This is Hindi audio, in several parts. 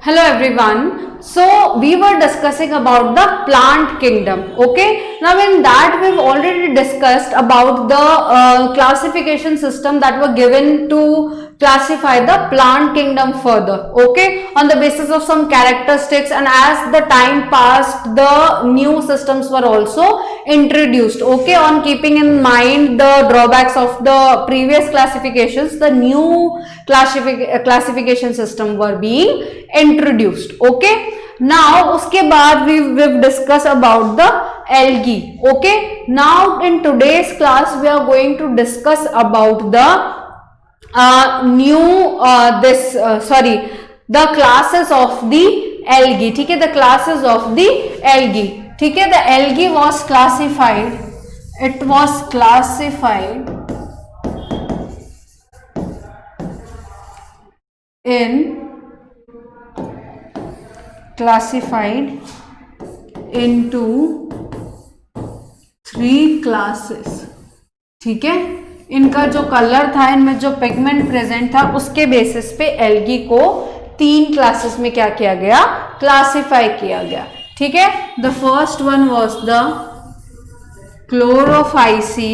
Hello everyone. So we were discussing about the plant kingdom. Okay. Now in that we've already discussed about the classification system that were given to classify the plant kingdom further. Okay. On the basis of some characteristics, and as the time passed, the new systems were also introduced. Okay. On keeping in mind the drawbacks of the previous classifications, the new classification system were being introduced. Okay. Now उसके बाद we've discussed about the algae. Okay. Now in today's class we are going to discuss about the the classes of the algae. ठीक है, the classes of the algae. ठीक है, the algae was classified. It was classified into 3 classes. ठीक है, इनका जो कलर था, इनमें जो पिगमेंट प्रेजेंट था, उसके बेसिस पे एल्गी को 3 क्लासेस में क्या किया गया, क्लासिफाई किया गया. ठीक है, the first one was the Chlorophyceae,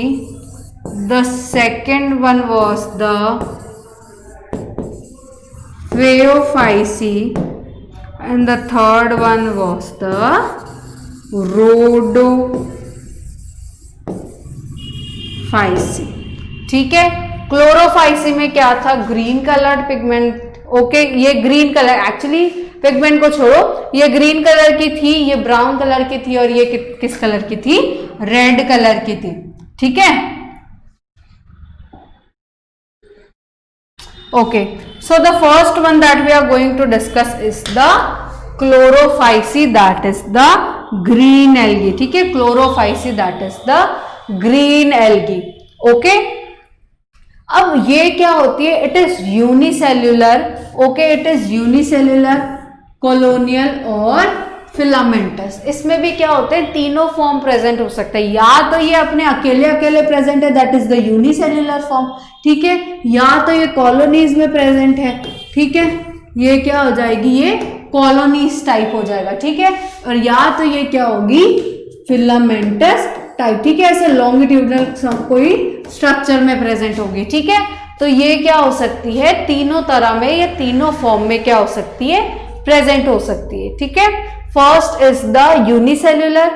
the second one was the Phaeophyceae, and the third one was the Rhodophyceae. ठीक है, क्लोरोफाइसी में क्या था, ग्रीन कलर्ड पिगमेंट. ओके, ये ग्रीन कलर, एक्चुअली पिगमेंट को छोड़ो, ये ग्रीन कलर की थी, ये ब्राउन कलर की थी, और ये किस कलर की थी, रेड कलर की थी. ठीक है, okay, so the first one that we are going to discuss is the Chlorophyceae, that is the green algae. ठीक है, Chlorophyceae, that is the green algae. okay, अब ये क्या होती है, it is unicellular. Okay, it is unicellular, colonial और फिलामेंटस. इसमें भी क्या होते हैं, तीनों फॉर्म प्रेजेंट हो सकते हैं. या तो ये अपने अकेले अकेले प्रेजेंट है, that is the unicellular form. ठीक है, या तो ये कॉलोनीज में प्रेजेंट है. ठीक है, ये क्या हो जाएगी, ये कॉलोनीज टाइप हो जाएगा. ठीक है, और या तो ये क्या होगी, फिलामेंटस टाइप. ठीक है, ऐसे लॉन्गिट्यूडनल कोई स्ट्रक्चर में प्रेजेंट होगी. ठीक है, तो ये क्या हो सकती है, तीनों तरह में, ये तीनों फॉर्म में क्या हो सकती है, प्रेजेंट हो सकती है. ठीक है, first is the unicellular,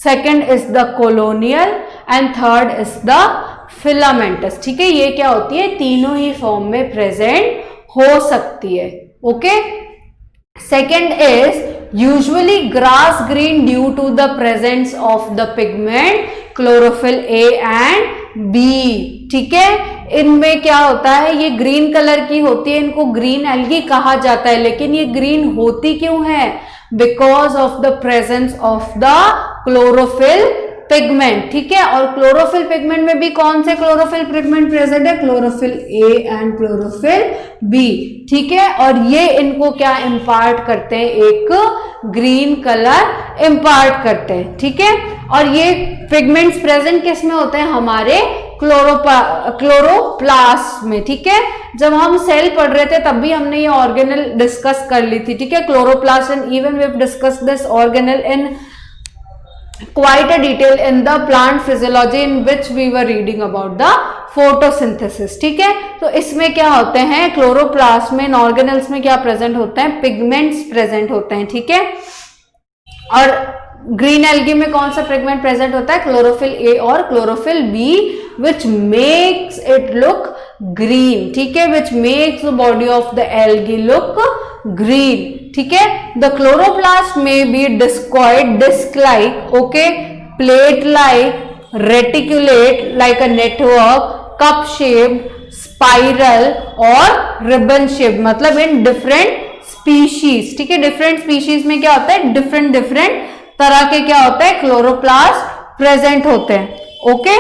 second is the colonial, and third is the filamentous. ठीक है, ये क्या होती है, तीनों ही फॉर्म में प्रेजेंट हो सकती है. Okay, second is usually grass green due to the presence of the pigment chlorophyll A and B. ठीक है, इनमें क्या होता है, ये ग्रीन कलर की होती है, इनको ग्रीन एल्गी कहा जाता है. लेकिन ये ग्रीन होती क्यों है, because of the presence of the chlorophyll pigment. ठीक है, और क्लोरोफिल पिगमेंट में भी कौन से क्लोरोफिल पिगमेंट प्रेजेंट है, chlorophyll A and chlorophyll B. ठीक है, और ये इनको क्या इम्पार्ट करते हैं, एक ग्रीन कलर इम्पार्ट करते हैं. ठीक है, और ये पिगमेंट्स प्रेजेंट किस में होते हैं, हमारे क्लोरोप्लास्ट में. ठीक है, जब हम सेल पढ़ रहे थे तब भी हमने ये ऑर्गेनल डिस्कस कर ली थी. ठीक है, chloroplast, and even we have discussed this organelle in quite a detail in the plant physiology in which we were reading about the photosynthesis. ठीक है, तो इसमें क्या होते हैं, क्लोरोप्लास्ट में, ऑर्गेनल्स में क्या प्रेजेंट होते हैं, पिगमेंट्स प्रेजेंट होते हैं. ठीक है, और ग्रीन एल्गी में कौन सा पिगमेंट प्रेजेंट होता है, क्लोरोफिल ए और chlorophyll B, which makes it look green. ठीक है, which makes the body of the algae look green. ठीक है, द क्लोरोप्लास्ट में be discoid, disc like, okay, plate like, reticulate like a network, cup shape, spiral और रिबन शेप. मतलब इन डिफरेंट स्पीशीज. ठीक है, डिफरेंट स्पीशीज में क्या होता है, डिफरेंट डिफरेंट तरह के क्या होता है, क्लोरोप्लास्ट प्रेजेंट होते हैं. Okay,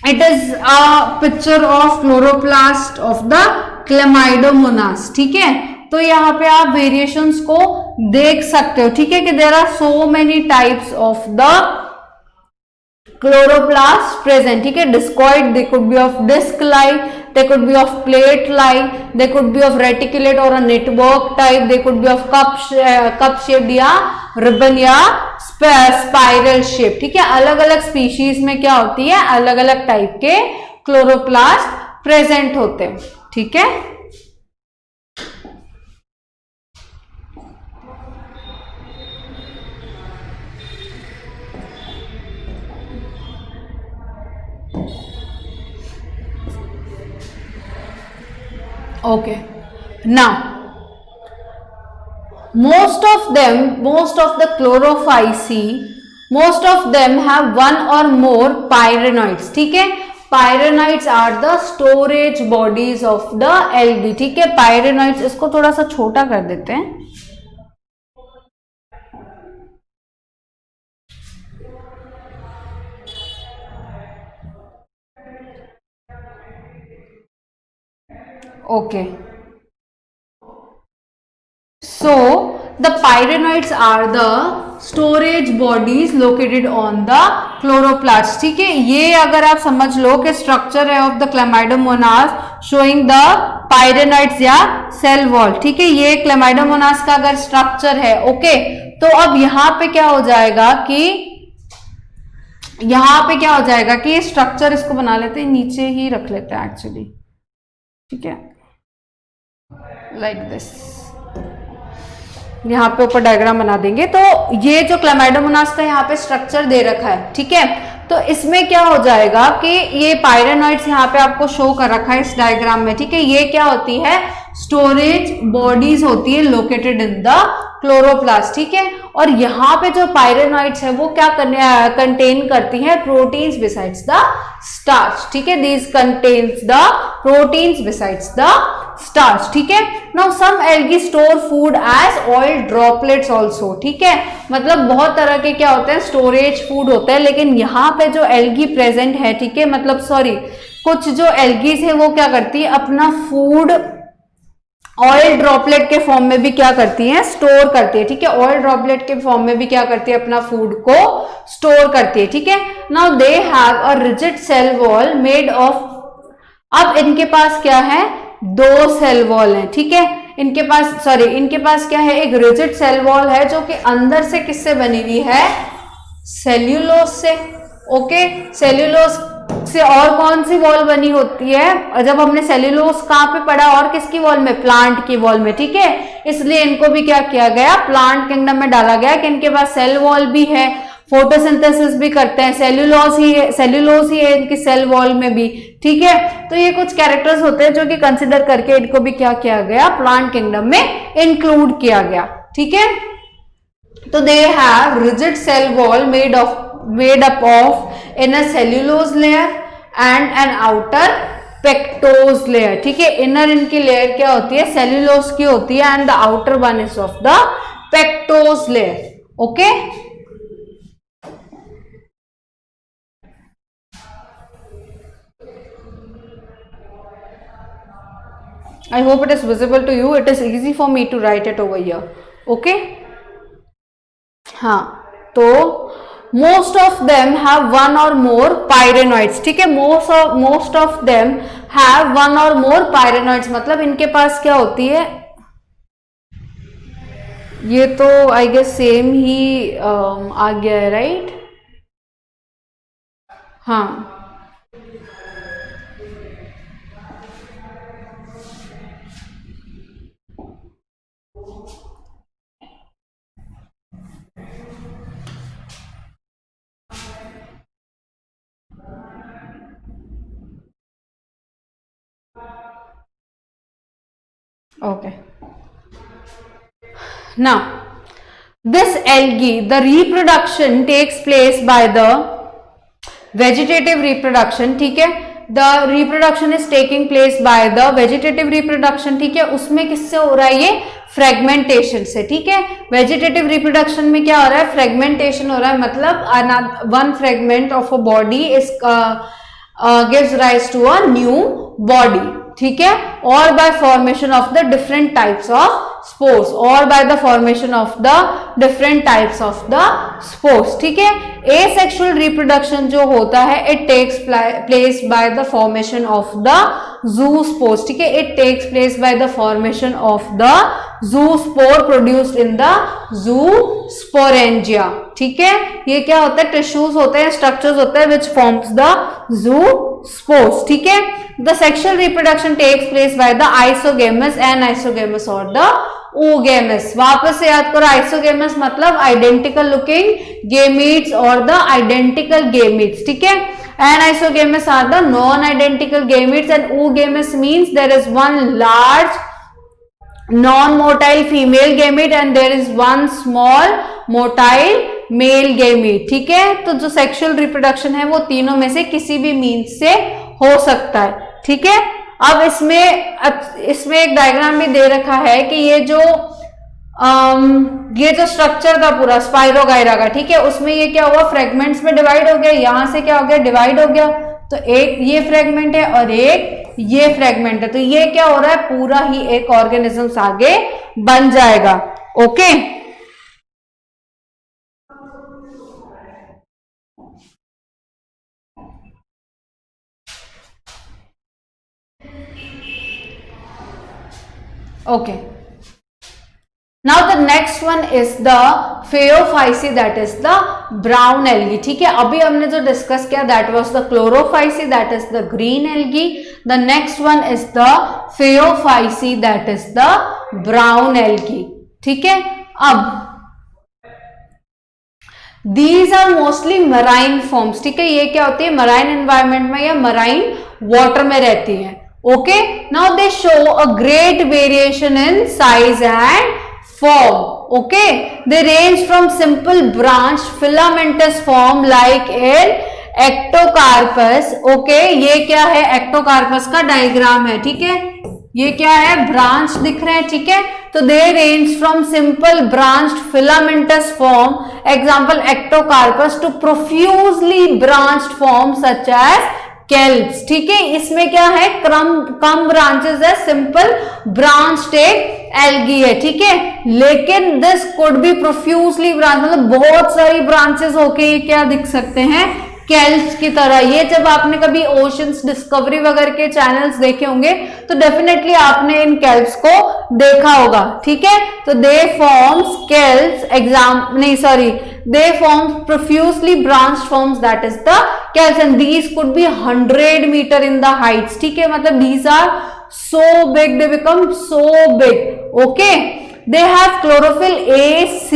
it is a picture of chloroplast of the Chlamydomonas. ठीक है, तो यहाँ पे आप वेरिएशंस को देख सकते हो. ठीक है, कि there are so many types of the chloroplast present. ठीक है, discoid, they could be of disc like, they could be of plate like, they could be of reticulate or a network type, they could be of cup shaped या ribbon या स्पाइरल शेप, ठीक है। अलग अलग स्पीशीज में क्या होती है, अलग अलग टाइप के क्लोरोप्लास्ट प्रेजेंट होते हैं, ठीक है। Okay, now most of the chlorophyceae, most of them have one or more pyronoids, ठीक है। pyronoids are the storage bodies of the algae, ठीक है। pyronoids, इसको थोड़ा सा छोटा कर देते हैं, okay। So the pyronoids are the storage bodies located on the chloroplasts, ठीक है। ये अगर आप समझ लो कि स्ट्रक्चर है of the Chlamydomonas showing the pyrenoids या सेल वॉल, ठीक है। ये क्लेमाइडोमोनास का अगर स्ट्रक्चर है, ओके। तो अब यहाँ पे क्या हो जाएगा कि ये स्ट्रक्चर, इसको बना लेते हैं, नीचे ही रख लेते हैं एक्चुअली, ठीक है, लाइक दिस। यहाँ पे ऊपर डायग्राम बना देंगे। तो ये जो क्लेमाइडोमोनास का यहाँ पे स्ट्रक्चर दे रखा है, ठीक है। तो इसमें क्या हो जाएगा कि ये पायरोनॉइड्स यहाँ पे आपको शो कर रखा है इस डायग्राम में, ठीक है। ये क्या होती है, स्टोरेज बॉडीज होती है लोकेटेड इन द क्लोरोप्लास्ट, ठीक है। और यहाँ पे जो पायरोनॉइड्स है वो क्या कंटेन करती है, प्रोटीन्स बिसाइड्स द स्टार्च, ठीक है। These contains the proteins besides the starch, ठीक है। Now some algae store food as oil droplets also, ठीक है। मतलब बहुत तरह के क्या होते हैं, स्टोरेज फूड होते हैं, लेकिन यहाँ पे जो एल्गी प्रेजेंट है, ठीक है, मतलब सॉरी, कुछ जो एल्गीज है वो क्या करती है, अपना फूड ऑयल ड्रॉपलेट के फॉर्म में भी क्या करती है, स्टोर करती है, ठीक है। ऑयल ड्रॉपलेट के फॉर्म में भी क्या करती है, अपना फूड को स्टोर करती है, ठीक है। Now they have a rigid cell wall made of, अब इनके पास क्या है, 2 सेल वॉल है, ठीक है। इनके पास क्या है, एक रिजिड सेल वॉल है जो कि अंदर से किससे बनी हुई है, सेल्यूलोज से, ओके। सेल्यूलोज से और कौन सी वॉल बनी होती है, जब हमने सेल्यूलोज कहाँ पे पढ़ा, और किसकी वॉल में, प्लांट की वॉल में, ठीक है। इसलिए इनको भी क्या किया गया, प्लांट किंगडम में डाला गया कि इनके पास सेल वॉल भी है, फोटोसिंथेसिस भी करते हैं, सेल्यूलोज ही है इनकी सेल वॉल में भी, ठीक है। तो ये कुछ कैरेक्टर्स होते हैं जो कि कंसिडर करके इनको भी क्या किया गया, प्लांट किंगडम में इंक्लूड किया गया, ठीक है। तो they have rigid cell wall made up of inner cellulose layer and an outer pectose layer, ठीक है। इनर इनकी लेयर क्या होती है, सेल्यूलोज की होती है, and the outer one is of the pectose layer, okay. I hope it is visible to you. It is easy for me to write it over here. Okay? हाँ, तो most of them have one or more pyronoids, ठीक है। most of them have one or more pyronoids, मतलब इनके पास क्या होती है, ये तो आई गेस सेम ही आ गया है, राइट। हाँ, okay. Now this algae, the reproduction takes place by the vegetative reproduction, ठीक है। the reproduction is taking place by the vegetative reproduction, ठीक है। उसमें किससे हो रहा है, ये फ्रेगमेंटेशन से, ठीक है। वेजिटेटिव रिप्रोडक्शन में क्या हो रहा है, फ्रेगमेंटेशन हो रहा है, मतलब one fragment of a body is gives rise to a new body, ठीक है। और by formation of the different types of spores और by the formation of the different types of the spores. ठीक है, एसेक्सुअल रिप्रोडक्शन जो होता है it takes place by the formation of the zoospores. ठीक है, it takes place by the formation of the zoospore produced in the zoo sporangia. ठीक है, ये क्या होता है, टिश्यूज होते हैं, स्ट्रक्चर्स होते हैं which forms the zoospores. ठीक है, the sexual reproduction takes place by the isogamous, anisogamous और द oogamous। वापस से याद करो, आइसोगेमस मतलब आइडेंटिकल लुकिंग गेमीट्स और द आइडेंटिकल गेमीट्स। ठीक है, anisogamous are the non identical gametes and oogamous means there is one large non-motile female gamete and there is one small motile male gamete। ठीक है, तो जो सेक्सुअल रिप्रोडक्शन है वो तीनों में से किसी भी मीन्स से हो सकता है। ठीक है, अब इसमें एक डायग्राम भी दे रखा है कि ये जो स्ट्रक्चर था पूरा स्पाइरोगायरा का, ठीक है, उसमें ये क्या हुआ, फ्रेगमेंट्स में डिवाइड हो गया, यहां से क्या हो गया, डिवाइड हो गया। तो एक ये फ्रेगमेंट है और एक ये फ्रेगमेंट है, तो ये क्या हो रहा है, पूरा ही एक ऑर्गेनिज्म आगे बन जाएगा। Okay, okay, now the next one is the Phaeophyceae, that is the brown algae. ठीक है, अभी हमने जो डिस्कस किया that was the Chlorophyceae, that is the green algae. The next one is the Phaeophyceae, that is the brown algae. ठीक है, अब these are mostly marine forms. ठीक है, ये क्या होती है, मराइन एनवायरमेंट में या मराइन वाटर में रहती है। Okay, now they show a great variation in size and form. Okay, they range from simple branched filamentous form like in ectocarpus. Okay, ये क्या है, ectocarpus का डायग्राम है। ठीक है, ये क्या है, ब्रांच दिख रहे हैं। ठीक है, तो they range from simple branched filamentous form, example ectocarpus, to profusely branched form such as kelps. ठीक है, इसमें क्या है, कम ब्रांचेस है, सिंपल ब्रांच एल्गी है। ठीक है, लेकिन this could B profusely branch, मतलब बहुत सारी ब्रांचेस होके ये क्या दिख सकते हैं, कैल्प्स की तरह। ये जब आपने कभी ओशंस डिस्कवरी वगैरह के चैनल्स देखे होंगे तो डेफिनेटली आपने इन कैल्प्स को देखा होगा। ठीक है, तो दे forms kelps they form profusely branched forms, that is the kelps, and these could be 100 meter in the heights। ठीक है, मतलब these are so big, they become so big। Okay, they have chlorophyll A, C,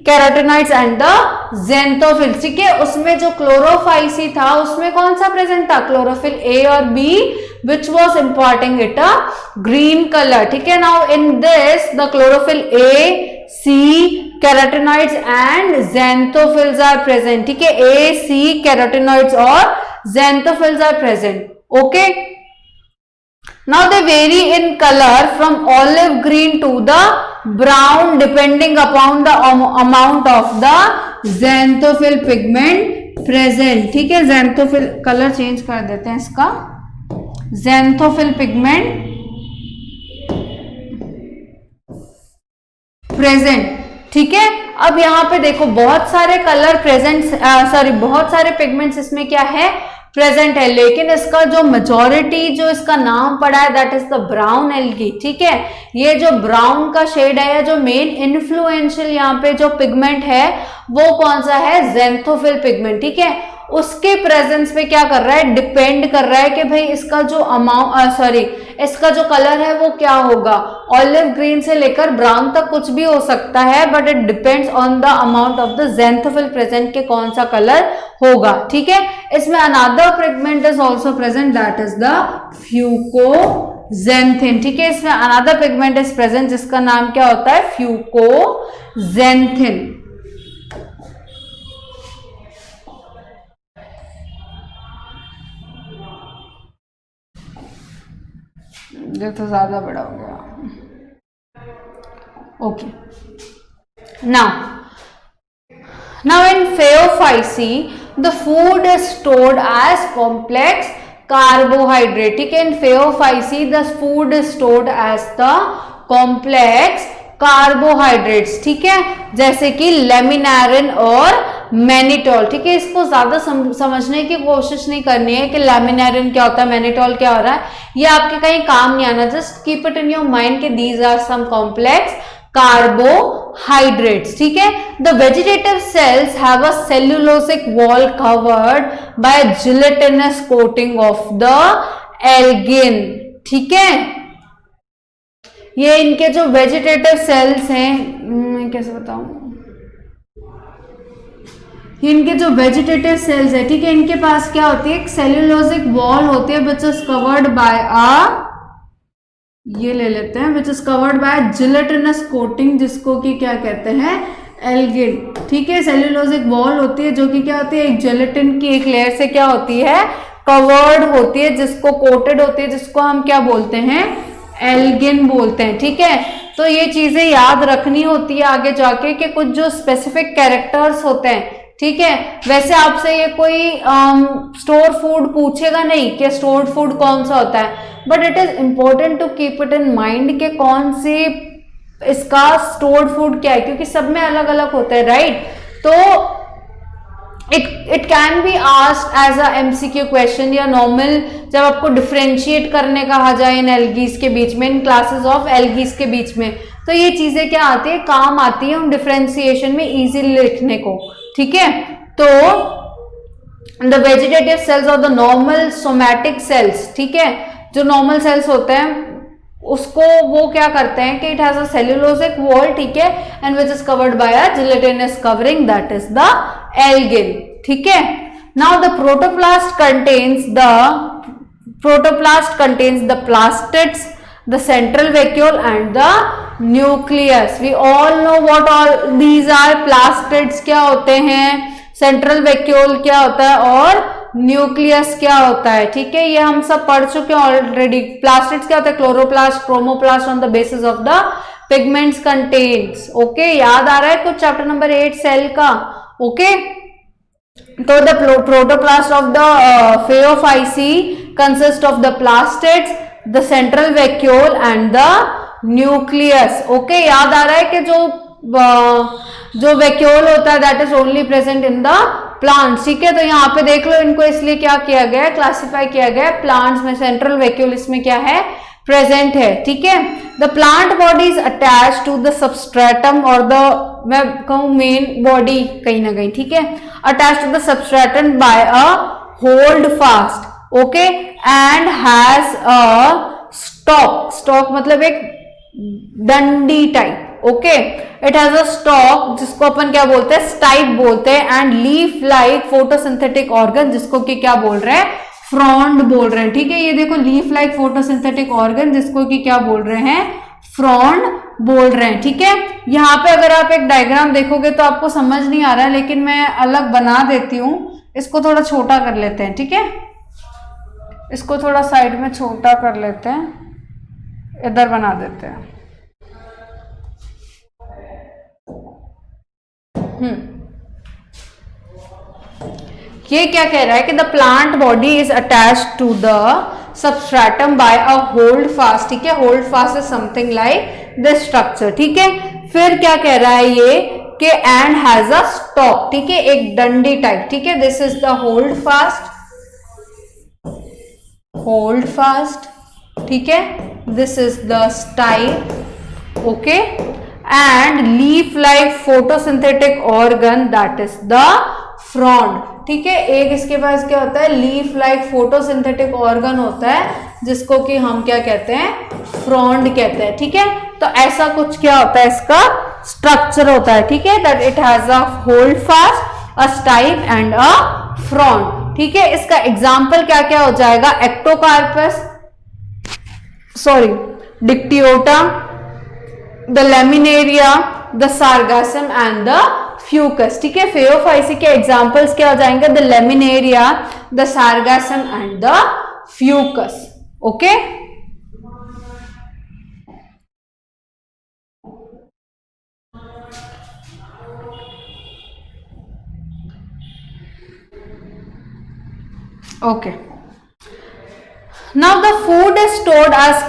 carotenoids and the xanthophylls। ठीक है, उसमें जो क्लोरोफाइसी था उसमें कौन सा प्रेजेंट था, क्लोरोफिल A और B, which was imparting it a green color। ठीक है, now in this the chlorophyll A, C, carotenoids and xanthophylls are present। ठीक है, A, C, carotenoids और xanthophylls are present। Okay, now they vary in color from olive green to the brown depending upon the amount of the xanthophyll pigment present। ठीक है, xanthophyll कलर चेंज कर देते हैं इसका, xanthophyll pigment प्रेजेंट। ठीक है, अब यहाँ पे देखो बहुत सारे कलर प्रेजेंट, बहुत सारे पिगमेंट्स इसमें क्या है, प्रेजेंट है, लेकिन इसका जो मेजॉरिटी जो इसका नाम पड़ा है that is the brown algae. ठीक है, ये जो ब्राउन का शेड है या जो मेन इन्फ्लुएंशियल यहाँ पे जो पिगमेंट है वो कौन सा है, xanthophyll पिगमेंट। ठीक है, उसके प्रेजेंस पे क्या कर रहा है, डिपेंड कर रहा है कि भाई इसका जो इसका जो कलर है वो क्या होगा, ऑलिव ग्रीन से लेकर ब्राउन तक कुछ भी हो सकता है, but it depends on the amount of the xanthophyll present के कौन सा कलर होगा। ठीक है, इसमें another pigment is also present, that is the fucoxanthin. ठीक है, इसमें अनदर पिगमेंट इज प्रेजेंट जिसका नाम क्या होता है, फ्यूकोजेंथिन। ये तो ज्यादा बड़ा हो गया। Okay, now in Phaeophyce the food is stored as complex carbohydrate। ठीक है, in Phaeophyce the food is stored as the complex carbohydrates, ठीक है, जैसे कि लेमिनेरिन और मैनिटोल, ठीक है। इसको ज्यादा समझने की कोशिश नहीं करनी है कि लेमिनेरिन क्या होता है, मैनिटोल क्या हो रहा है, ये आपके कहीं काम नहीं आना। Just keep it in your mind कि these are some complex carbohydrates, ठीक है। The vegetative cells have a cellulosic wall covered by a gelatinous coating of the algin, ठीक है। ये इनके जो वेजिटेटिव सेल्स हैं, मैं कैसे बताऊं, इनके जो वेजिटेटिव सेल्स है, ठीक है, इनके पास क्या होती है, एक सेल्यूलोजिक वॉल होती है विच इज कवर्ड बाय अ, ये ले लेते हैं, विच is covered bye gelatinous coating, जिसको कि क्या कहते हैं, एल्गिन, ठीक है। सेल्यूलोजिक वॉल होती है जो कि क्या होती है, एक जेलेटिन की एक लेयर से क्या होती है, कवर्ड होती है, जिसको कोटेड होती है, जिसको हम क्या बोलते हैं, एल्गिन बोलते हैं, ठीक है। तो ये चीजें याद रखनी होती है आगे जाके कि कुछ जो स्पेसिफिक कैरेक्टर्स होते हैं, ठीक है। वैसे आपसे ये कोई स्टोर फूड पूछेगा नहीं कि स्टोर्ड फूड कौन सा होता है, but it is important to keep it in mind कि कौन सी इसका स्टोर्ड फूड क्या है, क्योंकि सब में अलग अलग होता है, राइट। तो it can be asked as a MCQ question या नॉर्मल, जब आपको डिफरेंशिएट करने कहा जाए इन एल्गीज के बीच में, इन क्लासेस ऑफ एल्गीज के बीच में, तो ये चीजें क्या आती है, काम आती है उन डिफरेंशिएशन में इजीली लिखने को, ठीक है। तो द वेजिटेटिव सेल्स और द नॉर्मल सोमैटिक सेल्स, ठीक है, जो नॉर्मल सेल्स होते हैं उसको वो क्या करते हैं कि it has a cellulosic wall, ठीक है, and which is covered by a gelatinous covering, that is the algin, ठीक है। Now the protoplast contains the plastids, the central vacuole and the nucleus. We all know what all these are. plastids क्या होते हैं, central vacuole क्या होता है और nucleus क्या होता है, ठीक है, ये हम सब पढ़ चुके हैं ऑलरेडी। plastids क्या होता है, chloroplast, chromoplast on the basis of the pigments contains, okay, याद आ रहा है कुछ चैप्टर नंबर 8 सेल का, ओके। तो the protoplast of the phaeophyce consist of the plastids, the central vacuole and the nucleus, okay. याद आ रहा है कि जो वैक्यूल होता है that is only present in the plants, ठीक है। तो यहाँ पे देख लो, इनको इसलिए क्या किया गया है, क्लासिफाई किया गया है, प्लांट्स में सेंट्रल वैक्यूल इसमें क्या है, प्रेजेंट है, ठीक है। The plant body is attach to the substratum और द, मैं कहूँ मेन बॉडी कहीं ना कहीं, ठीक है, attach to the substratum by a hold fast, okay, and has a stalk मतलब एक डंडी type, okay, it has a stalk जिसको अपन क्या बोलते हैं, स्टाइप बोलते हैं, and leaf like photosynthetic organ, जिसको कि क्या बोल रहे हैं, फ्रॉन्ड बोल रहे हैं, ठीक है। ये देखो लीफ लाइक फोटोसिंथेटिक ऑर्गन, जिसको कि क्या बोल रहे हैं, फ्रॉन्ड बोल रहे हैं, ठीक है। यहाँ पे अगर आप एक डायग्राम देखोगे तो आपको समझ नहीं आ रहा है, लेकिन मैं अलग बना देती हूँ, इसको थोड़ा छोटा कर लेते हैं, ठीक है, इसको थोड़ा साइड में छोटा कर लेते हैं, इधर बना देते हैं। ये क्या कह रहा है कि the plant body is attached to the substratum by a hold fast, ठीक है, hold fast is something like this structure, ठीक है। फिर क्या कह रहा है ये कि एंड हैज अ स्टॉक, ठीक है, एक डंडी टाइप, ठीक है, this is the hold fast, ठीक है, this is the stipe, okay, and leaf like photosynthetic organ that is the frond, ठीक है। एक इसके पास क्या होता है, लीफ लाइक फोटोसिंथेटिक ऑर्गन होता है, जिसको कि हम क्या कहते हैं, फ्रॉन्ड कहते हैं, ठीक है। तो ऐसा कुछ क्या होता है, इसका स्ट्रक्चर होता है, ठीक है, that it has a hold fast, a stipe and a frond, ठीक है। इसका एग्जाम्पल क्या क्या हो जाएगा, Ectocarpus, Dictyota, the Laminaria, the Sargassum and the Fucus, ठीक है। फेओफाइसी के एग्जांपल्स क्या हो जाएंगे, the Laminaria, the Sargassum and the Fucus, okay. Okay. Now the food is stored as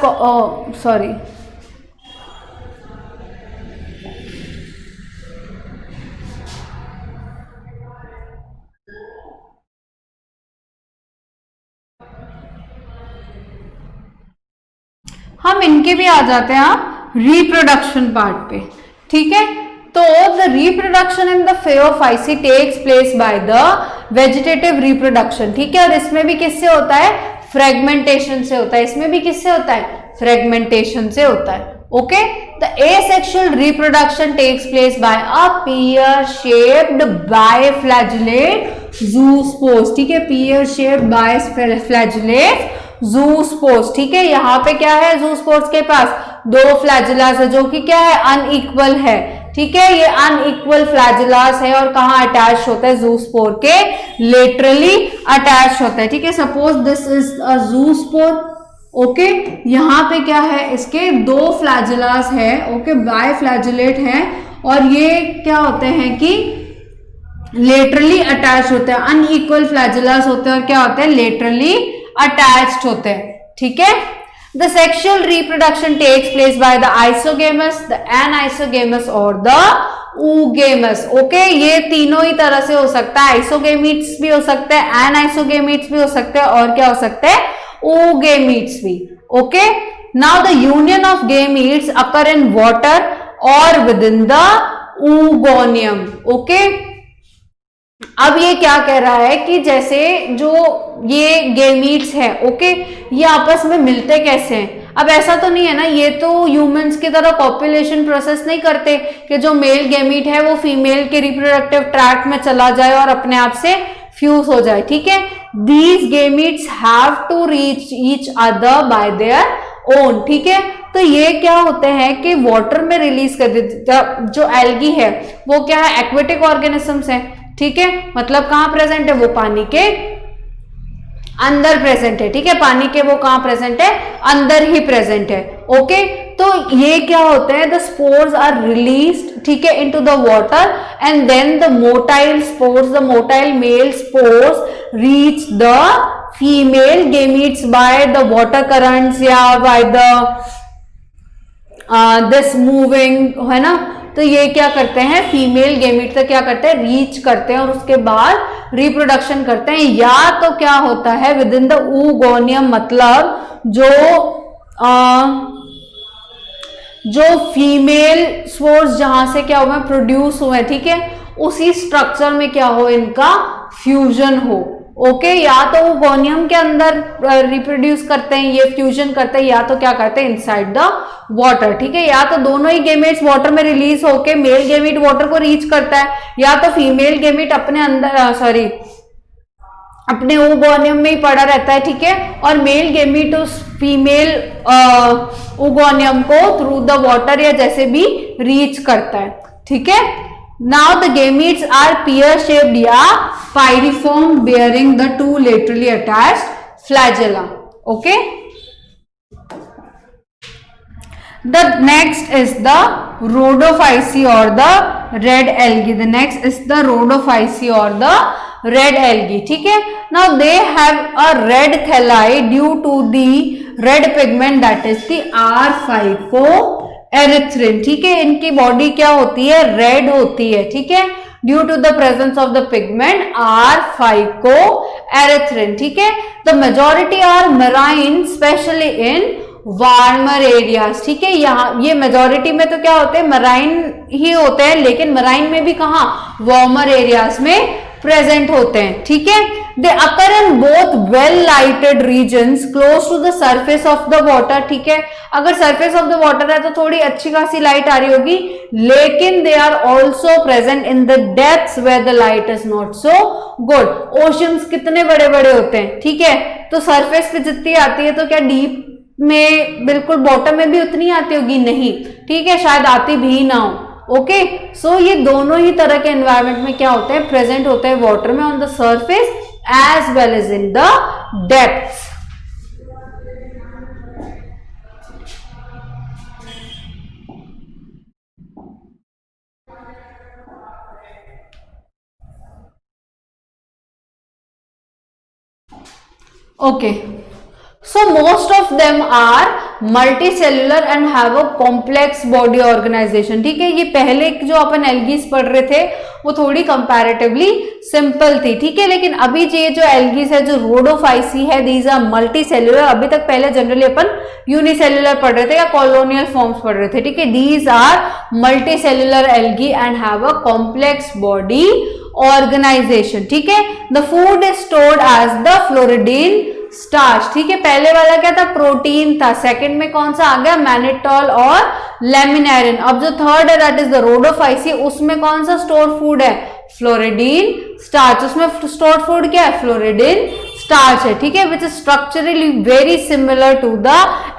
इनके भी आ जाते हैं आप रिप्रोडक्शन पार्ट पे, ठीक है। तो the reproduction in the Phaeophyceae takes place by the vegetative reproduction, ठीक है। और इसमें भी किससे होता है? फ्रेगमेंटेशन से होता है। इसमें भी किससे होता है? फ्रेगमेंटेशन से होता है। Okay, the asexual reproduction takes place by a pear shaped biflagellate zoospores, ठीक है। पेयर शेप्ड बायफ्लैजिलेट ज़ूस्पोर्स, ठीक है। यहाँ पे क्या है? ज़ूस्पोर्स के पास दो फ्लैजिलास है जो कि क्या है? अनइक्वल है, ठीक है। ये अनइक्वल फ्लैजिलास है और कहाँ अटैच होता है? ज़ूस्पोर के लेटरली अटैच होता है, ठीक है। Suppose this is a zoospore, okay. यहाँ पे क्या है? इसके दो फ्लैजिलास है, ओके, बायफ्लैजिलेट है और ये क्या होते हैं कि लेटरली अटैच होते हैं। अनइक्वल फ्लैजिलास होते हैं और क्या होते हैं? लेटरली अटैच्ड होते हैं, ठीक है। The sexual reproduction takes place by the isogamous, the anisogamous और the oogamous, okay? ये तीनों ही तरह से हो सकता है। आइसोगेमीट्स भी हो सकते हैं, एनाइसोगेमीट्स भी हो सकते हैं और क्या हो सकते हैं? oogametes भी, okay? Now the union of gametes occur in water or within the oogonium, okay? अब ये क्या कह रहा है कि जैसे जो ये गेमीट्स है, ओके, ये आपस में मिलते कैसे हैं? अब ऐसा तो नहीं है ना, ये तो ह्यूमंस की तरह कॉपुलेशन प्रोसेस नहीं करते कि जो मेल गेमीट है वो फीमेल के रिप्रोडक्टिव ट्रैक्ट में चला जाए और अपने आप से फ्यूज हो जाए, ठीक है। These gametes have to reach each other by their own, ठीक है। तो ये क्या होते हैं कि वाटर में रिलीज कर देते। जो एल्गी है वो क्या है? एक्वेटिक ऑर्गेनिजम्स है, ठीक है। मतलब कहां प्रेजेंट है? वो पानी के अंदर प्रेजेंट है, ठीक है। पानी के वो कहां प्रेजेंट है? अंदर ही प्रेजेंट है, ओके। तो ये क्या होते हैं? द स्पोर्स आर रिलीज्ड, ठीक है, into the water and then the motile spores, the motile male spores reach the female gametes by the water currents या बाय द दिस मूविंग, है ना। तो ये क्या करते हैं? फीमेल गेमीट तक क्या करते हैं? रीच करते हैं और उसके बाद रिप्रोडक्शन करते हैं। या तो क्या होता है? विद इन द oogoneum, मतलब जो फीमेल स्पोर्स जहां से क्या हुए? प्रोड्यूस हुए, ठीक है, उसी स्ट्रक्चर में क्या हो? इनका फ्यूजन हो, ओके। या तो वो गोनियम के अंदर रिप्रोड्यूस करते हैं, ये फ्यूजन करते हैं, या तो क्या करते हैं? इनसाइड द वाटर, ठीक है। या तो दोनों ही गेमेट्स वाटर में रिलीज होके मेल गेमेट वाटर को रीच करता है, या तो फीमेल गेमेट अपने अंदर अपने oogoneum में ही पड़ा रहता है, ठीक है। और मेल गेमेट उस फीमेल oogoneum को थ्रू द वाटर या जैसे भी रीच करता है, ठीक है। Now the gametes are pear-shaped या pyriform bearing the two laterally attached flagella. Okay. The next is the rhodophysi or the red algae. The next is the rhodophysi or the red algae. ठीक है. Now they have a red thalli due to the red pigment that is the R5O. Erythrin, ठीक है। इनकी बॉडी क्या होती है? रेड होती है, ठीक है, due to the presence of the pigment R5O erythrin, ठीक है। The majority are marine especially in warmer areas, ठीक है। यहाँ ये मेजॉरिटी में तो क्या होते हैं? मराइन ही होते हैं, लेकिन मराइन में भी कहाँ? वार्मर एरियाज में प्रेजेंट होते हैं, ठीक है। They occur in both well lighted regions close to the surface of the water, ठीक है। अगर सरफेस ऑफ द वाटर है तो थोड़ी अच्छी खासी लाइट आ रही होगी, लेकिन they are also present in the depths where the light is not so good. Oceans कितने बड़े बड़े होते हैं, ठीक है। तो सरफेस पे जितनी आती है तो क्या डीप में बिल्कुल बॉटम में भी उतनी आती होगी? नहीं, ठीक है, शायद आती भी ना हो। ओके, सो ये दोनों ही तरह के एनवायरमेंट में क्या होते हैं? प्रेजेंट होते हैं वाटर में, on the surface as well as in the depths. Okay, So most of them are multicellular and have a complex body organization. ठीक है, ये पहले जो अपन एल्गीज पढ़ रहे थे वो थोड़ी कंपैरेटिवली सिंपल थी, ठीक है, लेकिन अभी ये जो एल्गीज है जो रोडोफाइसी है, दीज आर मल्टीसेल्युलर. अभी तक पहले जनरली अपन यूनिसेल्युलर पढ़ रहे थे या कॉलोनियल फॉर्म्स पढ़ रहे थे, ठीक है. These are multicellular algae and have a complex body organization. ठीक है. The food is stored as the floridean starch. ठीक है, पहले वाला क्या था, प्रोटीन था. सेकंड में कौन सा आ गया, मैनिटोल और लेमिनेरिन. अब जो थर्ड है दैट इज द रोडोफाइसी, उसमें कौन सा स्टोर फूड है, फ्लोरिडीन स्टार्च. उसमें स्टोर फूड क्या है, फ्लोरिडीन स्टार्च है. ठीक है, which is structurally very similar to the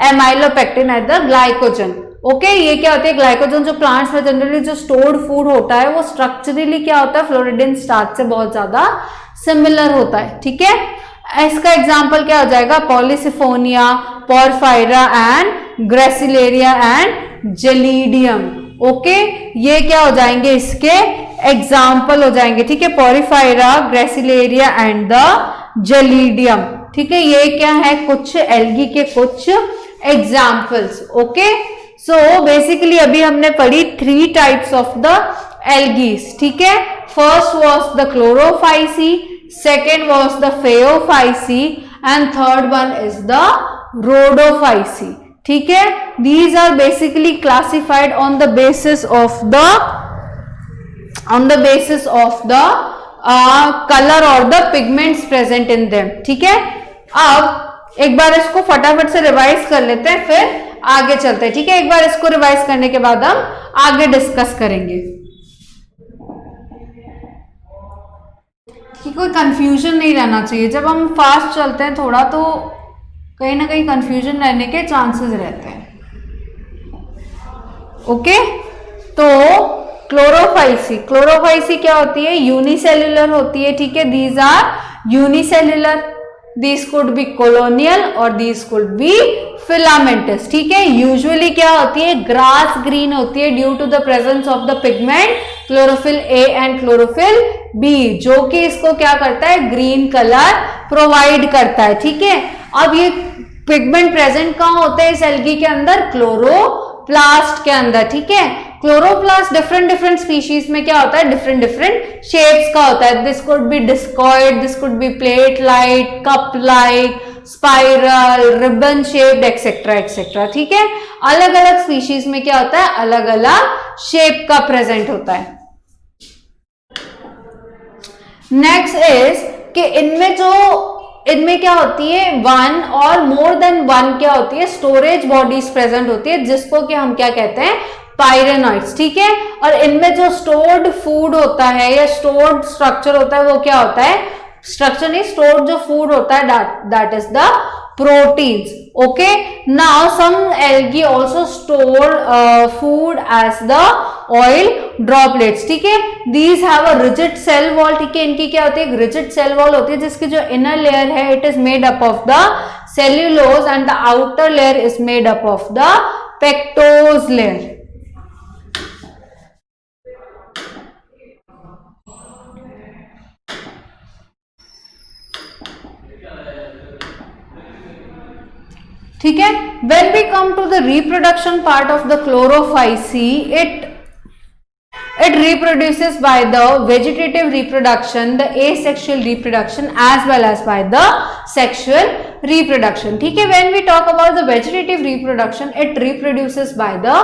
amylopectin at the glycogen. Okay, ये क्या होती है, ग्लाइकोजन जो प्लांट्स में जनरली जो स्टोर्ड फूड होता है वो स्ट्रक्चरली क्या होता है, फ्लोरिडीन स्टार्च से बहुत ज्यादा सिमिलर होता है. ठीक है, इसका एग्जाम्पल क्या हो जाएगा, Polysiphonia, Porphyra and Gracilaria and Gelidium. Okay, ये क्या हो जाएंगे, इसके एग्जाम्पल हो जाएंगे. ठीक है, porphyra, gracilaria and the Gelidium. ठीक है, ये क्या है, कुछ एल्गी के कुछ एग्जाम्पल्स. ओके, सो बेसिकली अभी हमने पढ़ी 3 टाइप्स ऑफ द एल्गीज. ठीक है, first was the Chlorophyceae, second was the phaeophyci and third one is the rhodophyci. ठीक है, these are basically classified on the basis of the color or the pigments present in them. ठीक है, अब एक बार इसको फटाफट से रिवाइज कर लेते हैं, फिर आगे चलते हैं. ठीक है, एक बार इसको रिवाइज करने के बाद हम आगे डिस्कस करेंगे कि कोई कंफ्यूजन नहीं रहना चाहिए. जब हम फास्ट चलते हैं थोड़ा तो कहीं ना कहीं कंफ्यूजन रहने के चांसेस रहते हैं. ओके, तो क्लोरोफाइसी क्या होती है, यूनिसेल्युलर होती है. ठीक है, these are unicellular, these could be colonial और दीज कुड बी फिलामेंटस. ठीक है, यूजुअली क्या होती है, ग्रास ग्रीन होती है due to the presence of the pigment chlorophyll A and chlorophyll b, जो कि इसको क्या करता है, ग्रीन कलर प्रोवाइड करता है. ठीक है, अब ये पिगमेंट प्रेजेंट कहाँ होते हैं इस एल्गी के अंदर, क्लोरोप्लास्ट के अंदर. ठीक है, क्लोरोप्लास्ट डिफरेंट स्पीशीज में क्या होता है, डिफरेंट शेप्स का होता है. This could B discoid, this could B plate like, cup like, spiral, ribbon shaped, etcetera etcetera. ठीक है, अलग अलग स्पीशीज में क्या होता है, अलग अलग शेप का प्रेजेंट होता है. नेक्स्ट इज कि इनमें क्या होती है, 1 और मोर देन 1 क्या होती है, स्टोरेज बॉडीज प्रेजेंट होती है, जिसको कि हम क्या कहते हैं, पायरेनॉइड्स. ठीक है, और इनमें जो स्टोर्ड फूड होता है या स्टोर्ड स्ट्रक्चर होता है वो क्या होता है, स्ट्रक्चर नहीं, स्टोर्ड जो फूड होता है that is the proteins. Okay, now some algae also store food as the oil droplets. ठीक है, these have a rigid cell wall. ठीक है, इनकी क्या होती है, rigid cell wall होती है, जिसकी जो inner layer है it is made up of the cellulose and the outer layer is made up of the pectose layer. ठीक है, when we come to the reproduction part of the chlorophyci, it reproduces by the vegetative reproduction, the asexual reproduction as well as by the sexual reproduction. ठीक है, when we talk about the vegetative reproduction, it reproduces by the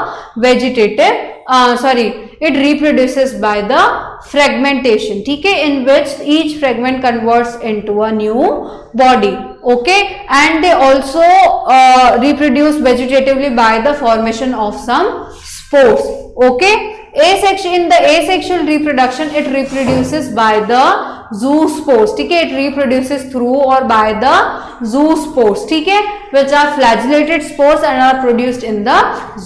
it reproduces by the fragmentation. ठीक है, in which each fragment converts into a new body. Okay, and they also reproduce vegetatively by the formation of some spores. Okay, in the asexual reproduction it reproduces by the zoospores. ठीक है, it reproduces through or by the zoospores. ठीक है, which are flagellated spores and are produced in the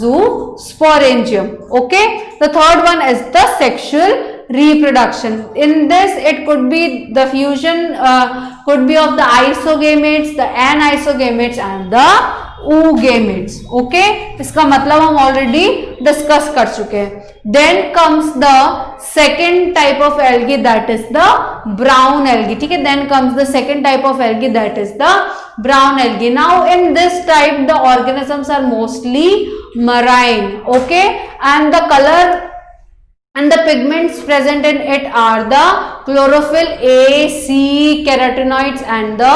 zoosporangium. Okay, the third one is the sexual reproduction. In this, it could be the fusion could be of the isogametes, the anisogametes and the oogametes. Okay, इसका मतलब हम already discuss कर चुके हैं. Then comes the second type of algae, that is the brown algae. ठीक है, then comes the second type of algae, that is the brown algae. Now in this type the organisms are mostly marine. Okay, and the color and the pigments present in it are the chlorophyll A, C, carotenoids and the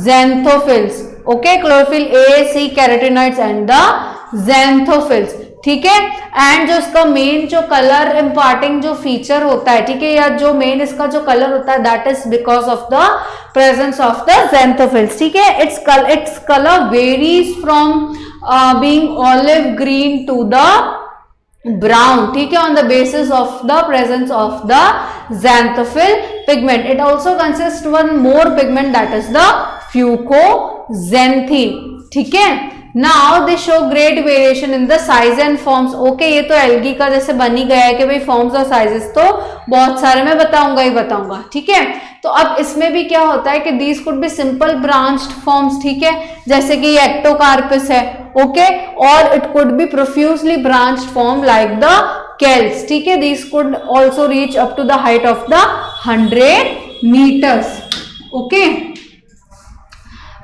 xanthophylls. Okay, chlorophyll A, C, carotenoids and the xanthophylls. ठीक है, एंड जो इसका मेन जो कलर इम्पार्टिंग जो फीचर होता है, ठीक है, या जो मेन इसका जो कलर होता है, that is because of the presence of the xanthophylls. ठीक है, it's colour varies from being olive green to the brown. ठीक है, on the basis of the presence of the xanthophyll pigment. It also consists one more pigment, that is the fucoxanthin. ठीक है, now they show great variation in the size and forms. Okay, ये तो एल्गी का जैसे बन ही गया है कि भाई फॉर्म्स और साइजेस तो बहुत सारे मैं बताऊंगा ही बताऊंगा. ठीक है, तो अब इसमें भी क्या होता है कि these could be simple branched forms. ठीक है, जैसे कि ये एक्टोकार्पस है. ओके, और it could B profusely branched form like the kelps. ठीक है, these could also reach up to the height of the 100 meters. Okay,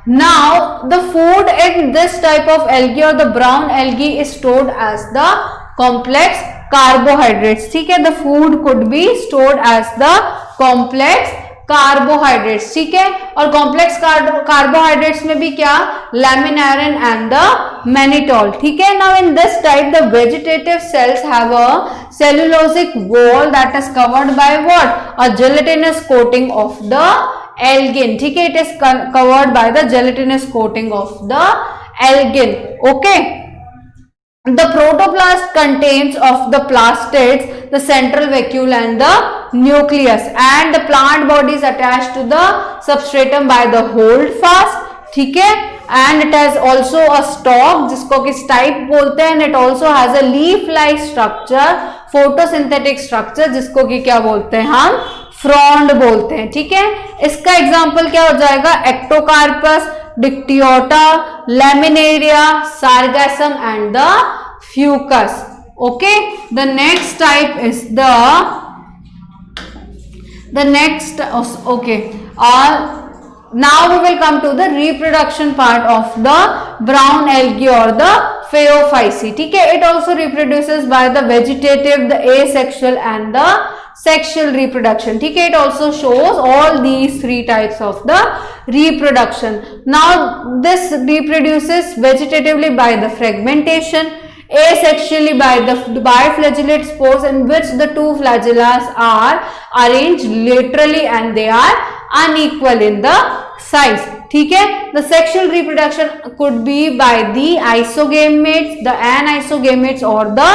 now the food in this type of algae or the brown algae is stored as the complex carbohydrates. ठीक है, the food could be stored as the complex carbohydrates. ठीक है, और कॉम्प्लेक्स कार्बोहाइड्रेट्स में भी क्या, लैमिनारिन एंड द मैनिटोल. ठीक है, now in this type the vegetative cells have a cellulosic wall that is covered by what, a gelatinous coating of the algin. ठीक है, it is covered by the gelatinous coating of the algin. Okay, the protoplast contains of the plastids, the central vacuole and the nucleus, and the plant body is attached to the substratum by the holdfast. ठीक है, and it has also a stalk जिसको कि stipe बोलते हैं, and it also has a leaf like structure, photosynthetic structure जिसको कि क्या बोलते हैं हम, फ्रॉन्ड बोलते हैं. ठीक है, इसका एग्जाम्पल क्या हो जाएगा, Ectocarpus, Dictyota, Laminaria, Sargassum and the Fucus. Okay, the next type is the next okay, now we will come to the reproduction part of the brown algae or the phaeophyceae. ठीक है, it also reproduces by the vegetative, the asexual and the sexual reproduction. ठीक है, it also shows all these three types of the reproduction. Now this reproduces vegetatively by the fragmentation, asexually by the biflagellate spores in which the two flagellas are arranged laterally and they are unequal in the size. ठीक है, the sexual reproduction could be by the isogametes, the anisogametes or the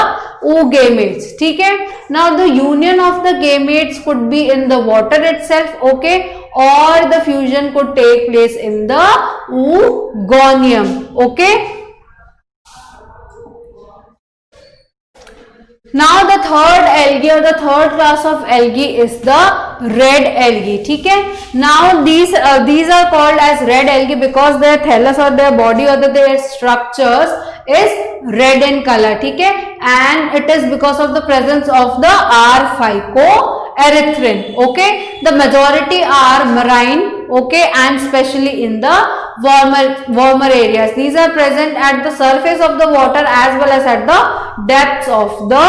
oogametes. ठीक है, now the union of the gametes could be in the water itself. Okay, or the fusion could take place in the oogonium. Okay, now the third algae or the third class of algae is the red algae. ठीक है, now these are called as red algae because their thallus or their body or their structures is red in color. ठीक है, and it is because of the presence of the R-phycoerythrin. Okay, the majority are marine. Okay, and especially in the warmer areas. These are present at the surface of the water as well as at the depths of the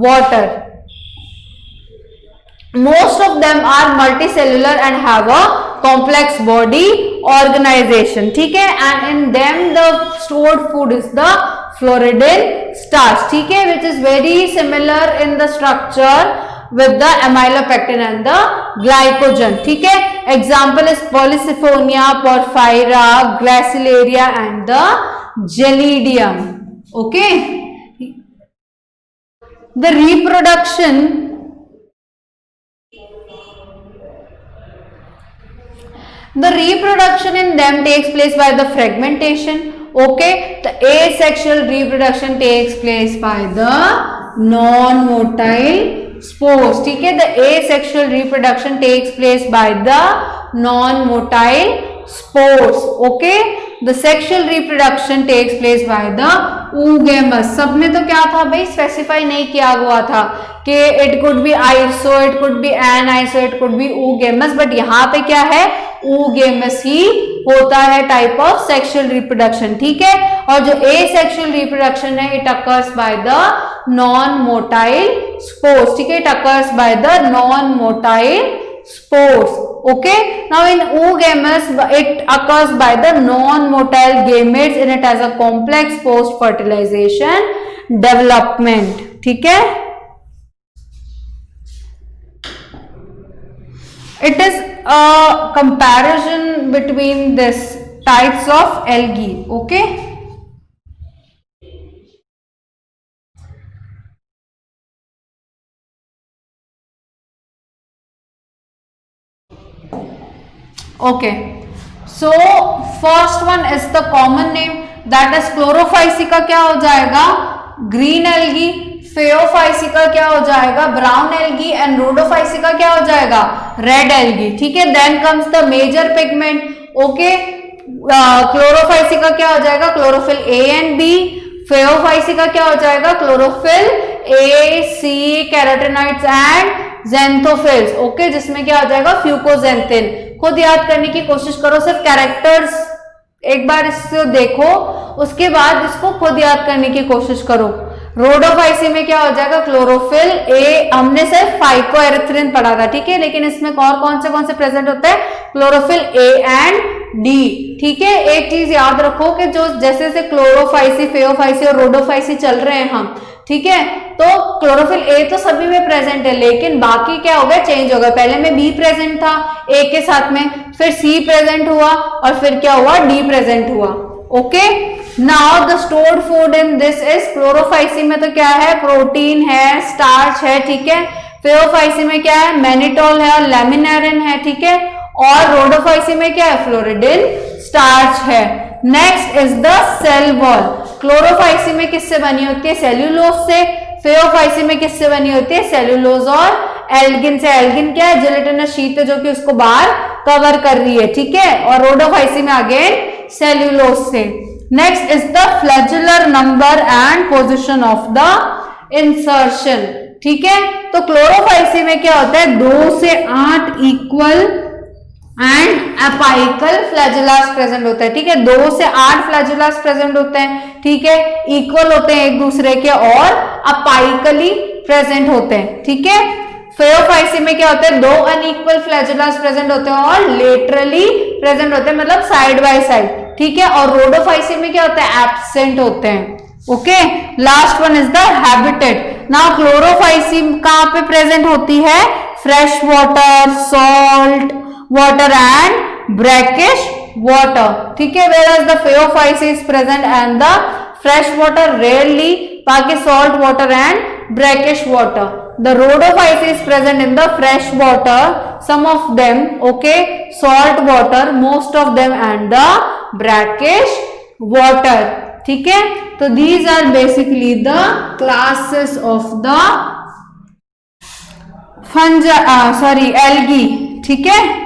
water. Most of them are multicellular and have a complex body organization. ठीक है, and in them the stored food is the floridin starch. ठीक है, which is very similar in the structure with the amylopectin and the glycogen. ठीक है, example is Polysiphonia, Porphyra, Gracilaria and the Gelidium. Okay, the reproduction in them takes place by the fragmentation. Okay, the asexual reproduction takes place by the non-motile spores, ठीक है। The asexual reproduction takes place by the non motile spores, okay. The sexual reproduction takes place by the oogamous। सब में तो क्या था भाई, स्पेसिफाई नहीं किया हुआ था कि it could be iso, it could be aniso, it could be oogamous, but यहाँ पे क्या है, oogamous ही होता है टाइप ऑफ सेक्सुअल रिप्रोडक्शन, ठीक है। और जो एसेक्सुअल रिप्रोडक्शन है, it occurs by the non motile spores, ठीक है। It occurs by the non motile spores, okay। Now in oogamous it occurs by the non-motile gametes and it has a complex post fertilization development, ठीक है। It is a comparison between this types of algae, okay। Okay, so first one is the common name, that is chlorophyce का क्या हो जाएगा, green algae। phaeophyce का क्या हो जाएगा, brown algae। and rhodophyce का क्या हो जाएगा, red algae, ठीक है। then comes the major pigment, okay। chlorophyce का क्या हो जाएगा, chlorophyll A and B। phaeophyce का क्या हो जाएगा, chlorophyll A, C, carotenoids and xanthophylls, okay. जिसमें क्या हो जाएगा, फ्यूकोजेंथिन। खुद याद करने की कोशिश करो, सिर्फ कैरेक्टर्स एक बार इसको देखो, उसके बाद इसको खुद याद करने की कोशिश करो। रोडोफाइसी में क्या हो जाएगा, क्लोरोफिल ए। हमने सिर्फ फाइकोएरिथ्रिन पढ़ा था, ठीक है, लेकिन इसमें और कौन से प्रेजेंट होते हैं, क्लोरोफिल ए एंड डी, ठीक है। एक चीज याद रखो कि जो जैसे जैसे क्लोरोफाइसी, फेओफाइसी और रोडोफाइसी चल रहे हैं हम, ठीक है, तो क्लोरोफिल ए तो सभी में प्रेजेंट है, लेकिन बाकी क्या हो गया, चेंज हो गया। पहले में बी प्रेजेंट था ए के साथ में, फिर सी प्रेजेंट हुआ और फिर क्या हुआ, डी प्रेजेंट हुआ, okay. Now the stored food in this is, Chlorophyceae में तो क्या है, प्रोटीन है, स्टार्च है, ठीक है। फेओफाइसी में क्या है, मैनिटोल है और लैमिनेरिन है, ठीक है। और रोडोफाइसी में क्या है, फ्लोरिडिन स्टार्च है। Next is the cell wall. Chlorophyceae में किससे बनी होती है, सेल्यूलोज से। फेओफाइसी में किससे बनी होती है, सेल्यूलोज और एल्गिन से। एल्गिन क्या है, जिलेटिनस शीट है जो कि उसको बाहर कवर कर रही है, ठीक है। और रोडोफाइसी में अगेन सेल्यूलोज से। Next is the flagellar number and position of the insertion, ठीक है। तो क्लोरोफाइसी में क्या होता है, 2 से 8 इक्वल एंड अपाइकल फ्लैजुलास प्रेजेंट होते हैं, ठीक है। 2 से 8 फ्लैजुलास प्रेजेंट होते हैं, ठीक है, इक्वल होते हैं एक दूसरे के और अपाइकली प्रेजेंट होते हैं, ठीक है। फेओफाइसी में क्या होता है, 2 अनइक्वल फ्लैजुलास प्रेजेंट होते हैं और लेटरली प्रेजेंट होते हैं, मतलब साइड बाय साइड, ठीक है। और रोडोफाइसी में क्या होता है, एब्सेंट होते हैं, okay. Last one is the habitat. Now Chlorophyceae कहां पे प्रेजेंट होती है, fresh water, salt water and brackish water, ठीक है। whereas the phaeophyce is present and the fresh water rarely, बाकी salt water and brackish water. The rhodophyce is present in the fresh water, some of them, okay, salt water, most of them and the brackish water, ठीक है। तो these are basically the classes of the fungi, algae, ठीक है।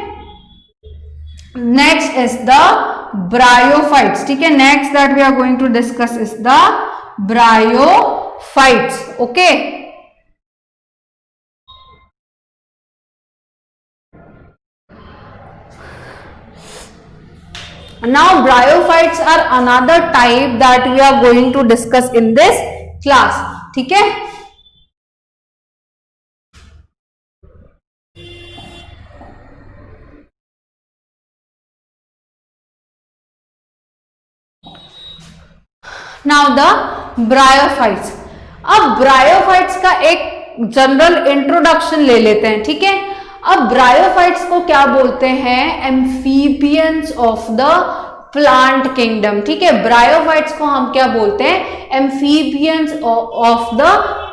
Next is the bryophytes, ठीक है। Next that we are going to discuss is the bryophytes, okay। Now bryophytes are another type that we are going to discuss in this class, ठीक है। Now the bryophytes. अब ब्रायोफाइट्स का एक जनरल इंट्रोडक्शन ले लेते हैं, ठीक है। अब ब्रायोफाइट्स को क्या बोलते हैं, amphibians of the plant kingdom, ठीक है। ब्रायोफाइट्स को हम क्या बोलते हैं, amphibians of the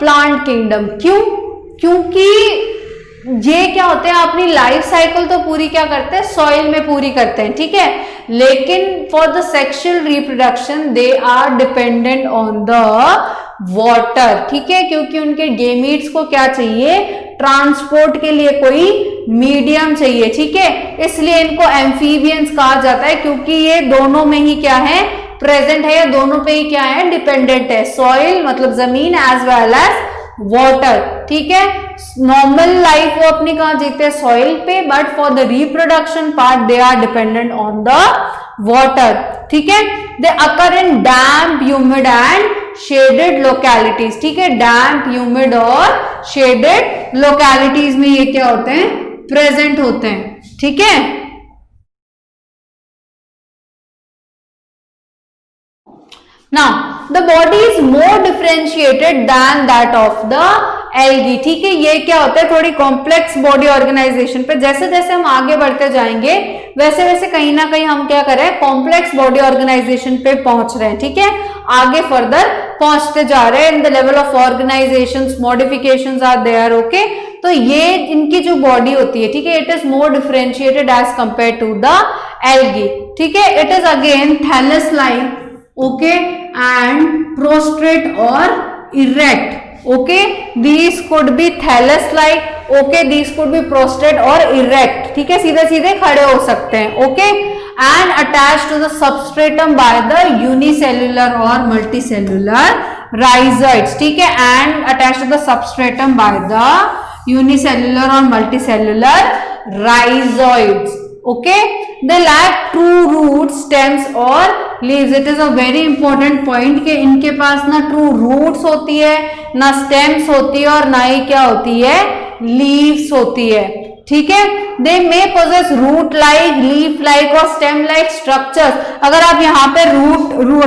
plant kingdom. क्यों, क्योंकि ये क्या होते हैं, अपनी लाइफ साइकिल तो पूरी क्या करते हैं, सॉइल में पूरी करते हैं, ठीक है। लेकिन for the sexual reproduction they are dependent on the water, ठीक है, क्योंकि उनके गेमीट्स को क्या चाहिए, ट्रांसपोर्ट के लिए कोई मीडियम चाहिए, ठीक है। इसलिए इनको एम्फीबियंस कहा जाता है, क्योंकि ये दोनों में ही क्या है, प्रेजेंट है, या दोनों पे ही क्या है, डिपेंडेंट है, सॉइल मतलब जमीन एज वेल एज वाटर, ठीक है। नॉर्मल लाइफ वो अपनी कहां जीते हैं, सॉइल पे, but for the reproduction part they are dependent on the water, ठीक है। They occur in damp, humid and shaded localities, ठीक है। डैम्प, ह्यूमिड और शेडेड लोकेलिटीज में ये क्या होते हैं, प्रेजेंट होते हैं, ठीक है। Now, the body is more differentiated than that of the algae, ठीक है। ये क्या होता है, थोड़ी कॉम्प्लेक्स बॉडी ऑर्गेनाइजेशन पे जैसे जैसे हम आगे बढ़ते जाएंगे वैसे वैसे कहीं ना कहीं हम क्या कर रहे हैं, कॉम्प्लेक्स बॉडी ऑर्गेनाइजेशन पे पहुंच रहे हैं, ठीक है। आगे फर्दर पहुंचते जा रहे हैं, in the level of organisations modifications are there, okay. तो ये इनकी जो बॉडी होती है, ठीक है, it is more differentiated as compare to the algae, ठीक है। It is again thallus like, okay, and prostrate or erect, okay, these could be thallus like, okay, these could be prostrate or erect, ठीक है, सीधे सीधे खड़े हो सकते हैं, okay, and attached to the substratum by the unicellular or multicellular rhizoids, ठीक है, and attached to the substratum by the unicellular or multicellular rhizoids, okay. They lack true roots, stems or leaves. It is a very important point कि इनके पास ना true roots होती है, ना stems होती है, और ना ही क्या होती है, leaves होती है, ठीक है। They may possess root like, leaf like और stem like structures. अगर आप यहाँ पे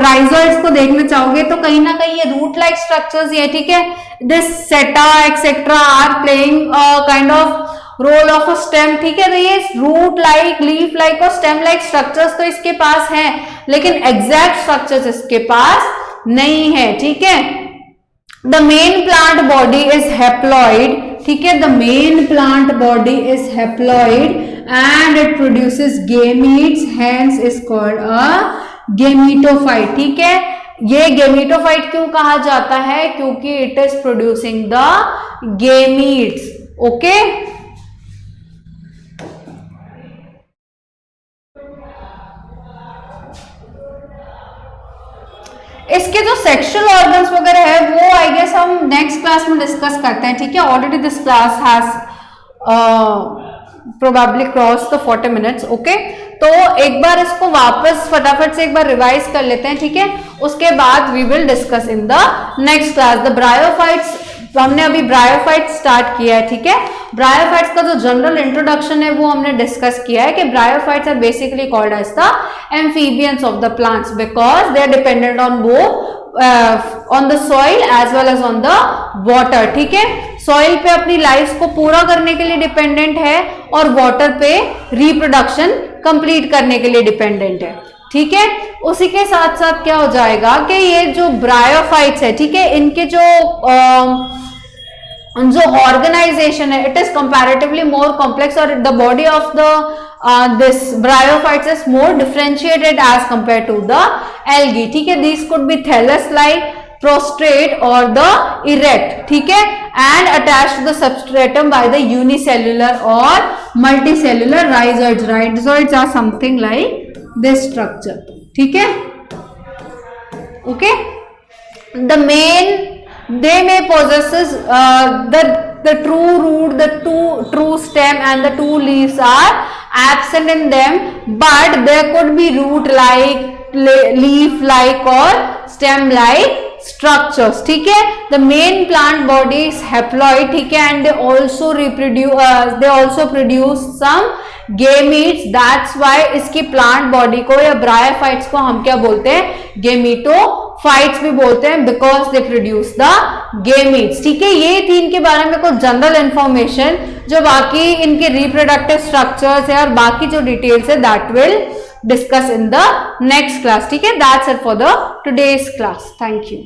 rhizoids को देखना चाहोगे तो कहीं ना कहीं ये root like structures ही है, ठीक है। This seta etc are playing a kind of role of a stem, ठीक है। तो ये रूट लाइक, लीफ लाइक और स्टेम लाइक स्ट्रक्चर्स तो इसके पास हैं, लेकिन एग्जैक्ट स्ट्रक्चर्स इसके पास नहीं है, ठीक है। The main plant body is haploid, ठीक है। The main plant body is haploid and it produces gametes, hence is called a gametophyte, ठीक है। ये गेमीटोफाइट क्यों कहा जाता है, क्योंकि it is producing the gametes, okay. इसके जो सेक्सुअल ऑर्गन्स वगैरह है वो आई गेस हम नेक्स्ट क्लास में डिस्कस करते हैं, ठीक है। Already this class has probably cross the 40 minutes, okay. तो एक बार इसको वापस फटाफट से एक बार रिवाइज कर लेते हैं, ठीक है। उसके बाद we will discuss in the next class the bryophytes. तो हमने अभी ब्रायोफाइट स्टार्ट किया है, ठीक है। ब्रायोफाइट्स का जो जनरल इंट्रोडक्शन है वो हमने डिस्कस किया है कि bryophytes are basically called as the amphibians of the plants because they are dependent on both on the soil as well as on the water, ठीक है। सॉइल पे अपनी लाइफ को पूरा करने के लिए डिपेंडेंट है और वाटर पे रिप्रोडक्शन कंप्लीट करने के लिए डिपेंडेंट है, ठीक है। उसी के साथ साथ क्या हो जाएगा कि ये जो ब्रायोफाइट्स है, ठीक है, इनके जो ऑर्गेनाइजेशन है it is comparatively more complex और the body of the this bryophytes is more differentiated as compare to the algae, ठीक है। This could be thallus like, prostrate or the erect, ठीक है, and attached to the substratum by the unicellular or multicellular rhizoids. Rhizoids are something like this structure, ठीक है, okay. The main they may possesses the true root, the true stem and the two leaves are absent in them, but there could be root like, leaf like or stem like structures, ठीक है। The main plant body is haploid, ठीक है, and they also produce some gametes. That's why इसकी plant body को या bryophytes को हम क्या बोलते हैं, gametophytes भी बोलते हैं because they produce the gametes, ठीक है। ये थी इनके बारे में कुछ जनरल इंफॉर्मेशन, जो बाकी इनके रिप्रोडक्टिव स्ट्रक्चर्स है और बाकी जो डिटेल्स है that will discuss in the next class, ठीक है। That's it for the today's class. Thank you.